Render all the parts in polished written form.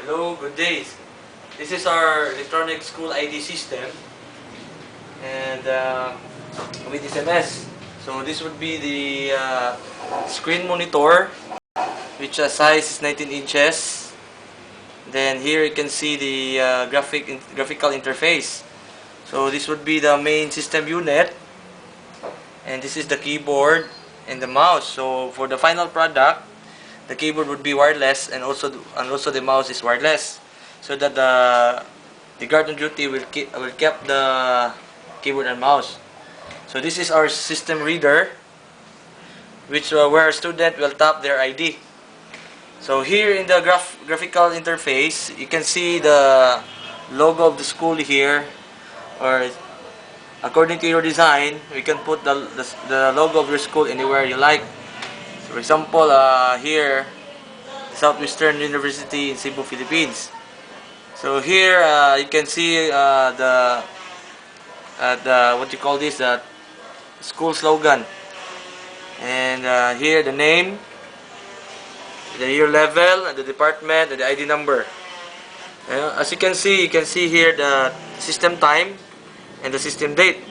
Hello, good day. This is our electronic school ID system and with SMS. So this would be the screen monitor, which size is 19 inches. Then here you can see the graphical interface. So this would be the main system unit, and this is the keyboard and the mouse. So for the final product, the keyboard would be wireless, and also the mouse is wireless, so that the guard on duty will keep the keyboard and mouse. So this is our system reader, which where a student will tap their ID. So here in the graphical interface, you can see the logo of the school here, or according to your design, we can put the logo of your school anywhere you like. So for example, here, Southwestern University in Cebu, Philippines. So here you can see the what you call this, the school slogan, and here the name, the year level, and the department, and the ID number. As you can see here the system time and the system date.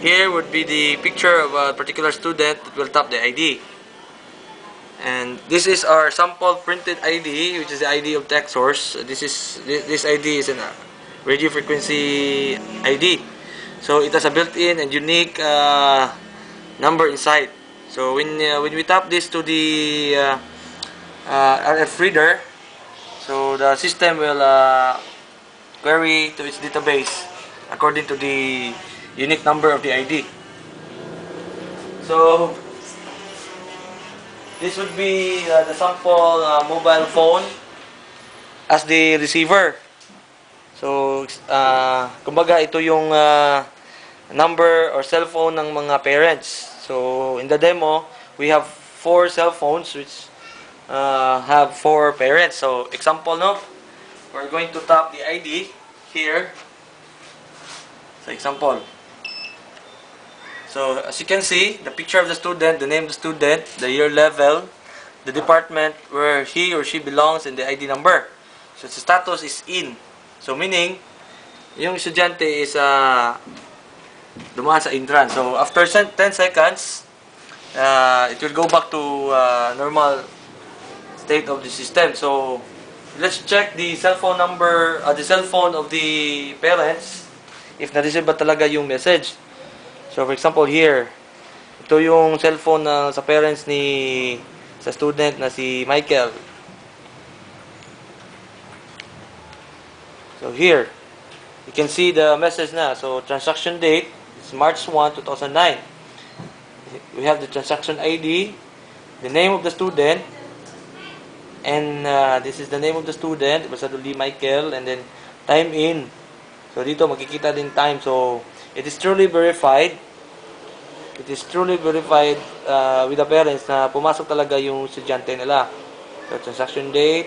Here would be the picture of a particular student that will tap the ID. And this is our sample printed ID, which is the ID of TechSource. This ID is a radio frequency ID. So it has a built-in and unique number inside. So when we tap this to the RF reader, so the system will query to its database according to the unique number of the ID. So this would be the sample mobile phone as the receiver. So, kumbaga ito yung number or cell phone ng mga parents. So, in the demo, we have 4 cell phones which have 4 parents. So, example, no? We're going to tap the ID here. So, example. So, as you can see, the picture of the student, the name of the student, the year level, the department where he or she belongs, and the ID number. So, the status is in. So, meaning, yung estudyante is dumaan sa intrans. So, after 10 seconds, it will go back to normal state of the system. So, let's check the cell phone number, the cell phone of the parents, if na-receive ba talaga yung message. So, for example, here, ito yung cellphone sa parents sa student na si Michael. So, here, you can see the message na. So, transaction date is March 1, 2009. We have the transaction ID, the name of the student, and this is the name of the student, Basaduli Michael, and then time in. So, dito makikita din time. So, it is truly verified. It is truly verified with the parents na pumasok talaga yung estudyante nila. So, transaction date,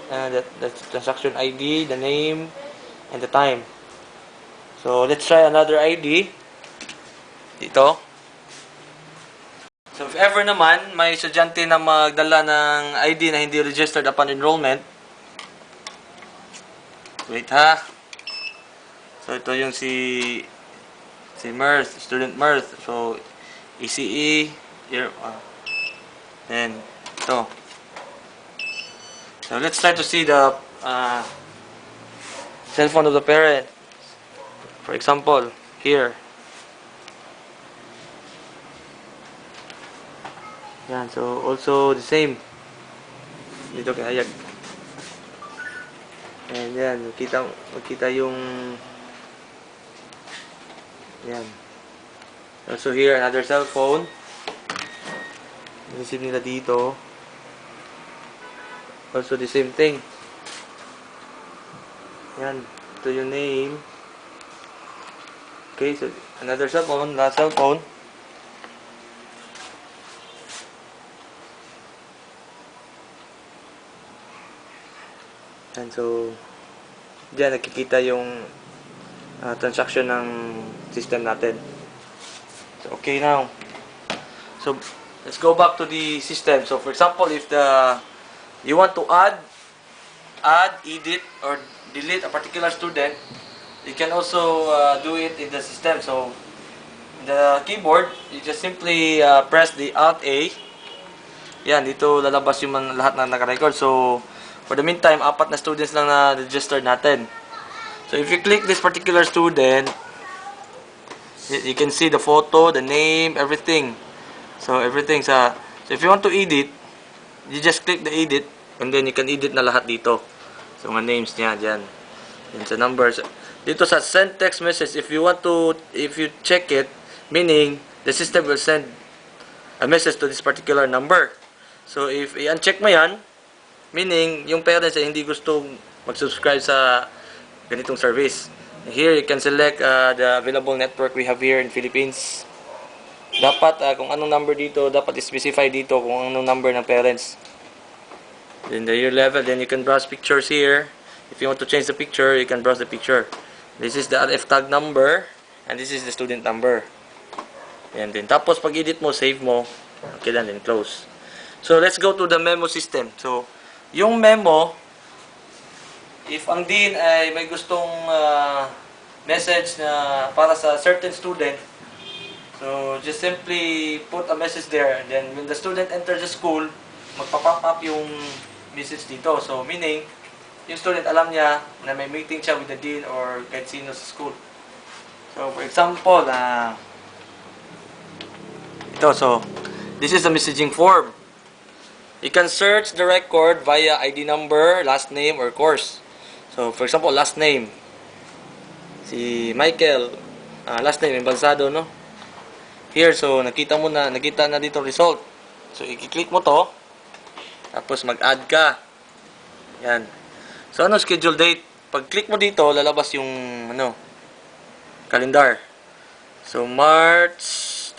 the transaction ID, the name, and the time. So, let's try another ID. Dito. So, if ever naman, may estudyante na magdala ng ID na hindi registered upon enrollment. Wait ha. So, ito yung si Mirth, student Mirth. So, ECE, here, and ito. So, let's try to see the cell phone of the parent. For example, here. Yan, so also the same. Dito kay Hayag. And yan, makita yung yan. Also here, another cell phone. Receive nila dito. Also the same thing. Yan. Ito yung name. Okay, so another cell phone, last cell phone. And so, diyan nakikita yung transaction ng system natin. So, okay now. So, let's go back to the system. So, for example, if you want to add add, edit, or delete a particular student, you can also do it in the system. So, the keyboard, you just simply press the Alt A. Yan, dito lalabas yung lahat na naka-record. So, for the meantime, 4 na students lang na registered natin. So, if you click this particular student, you can see the photo, the name, everything. So, everything so if you want to edit, you just click the edit, and then you can edit na lahat dito. So, mga names niya, dyan. Yan sa numbers. Dito sa send text message, if you check it, meaning, the system will send a message to this particular number. So, if i-uncheck mo yan, meaning, yung parents ay hindi gustong mag-subscribe sa ganitong service. Here, you can select the available network we have here in Philippines. Dapat, kung anong number dito, dapat specify dito kung anong number ng parents. Then, the year level, then you can browse pictures here. If you want to change the picture, you can browse the picture. This is the RF tag number, and this is the student number. And then, tapos, pag-edit mo, save mo, okay lang, then close. So, let's go to the memo system. So, yung memo, if ang dean ay may gustong message na para sa certain student, so, just simply put a message there. And then, when the student enters the school, magpa-pop up yung message dito. So, meaning, yung student alam niya na may meeting siya with the dean or kahit sino sa school. So, for example, so, this is a messaging form. You can search the record via ID number, last name, or course. So, for example, last name. Si Michael, last name, Embalsado, no? Here, so, nakita na dito result. So, i-click mo to. Tapos, mag-add ka. Yan. So, ano schedule date? Pag-click mo dito, lalabas yung, calendar. So, March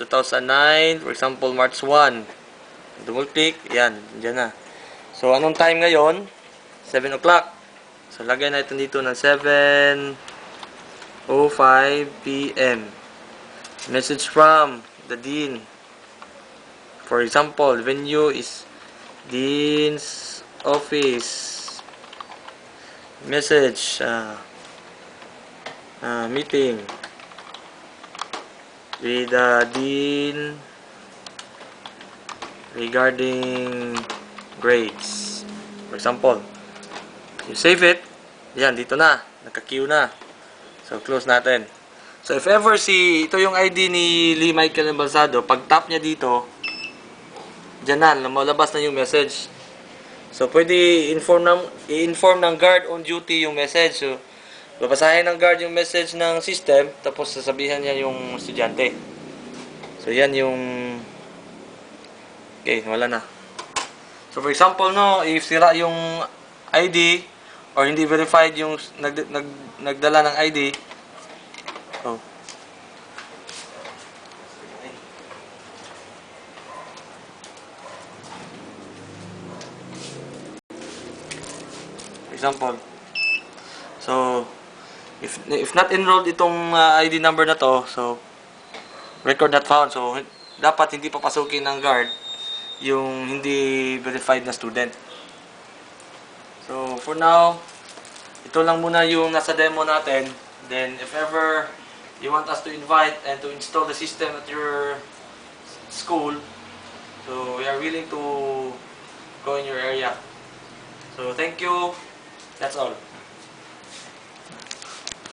2009, for example, March 1. Double-click, yan, dyan na. So, anong time ngayon? 7 o'clock. So, lagay natin dito ng 7:05 p.m. Message from the dean. For example, venue is dean's office. Message, meeting with the dean regarding grades. For example, you save it. Yan, dito na. Naka-queue na. So, close natin. So, if ever ito yung ID ni Lee Michael Embalsado, pag tap niya dito, dyan na, malabas na yung message. So, pwede i-inform ng guard on duty yung message. So, babasahin ng guard yung message ng system, tapos sasabihan niya yung estudyante. So, yan yung okay, wala na. So, for example, if sira yung ID or hindi verified yung nagdala ng ID, so, for example, so, if not enrolled itong ID number na to, so, record not found. So, dapat hindi papasukin ng guard yung hindi verified na student. So, for now, ito lang muna yung nasa demo natin. Then, if ever you want us to invite and to install the system at your school, so we are willing to go in your area. So, thank you. That's all.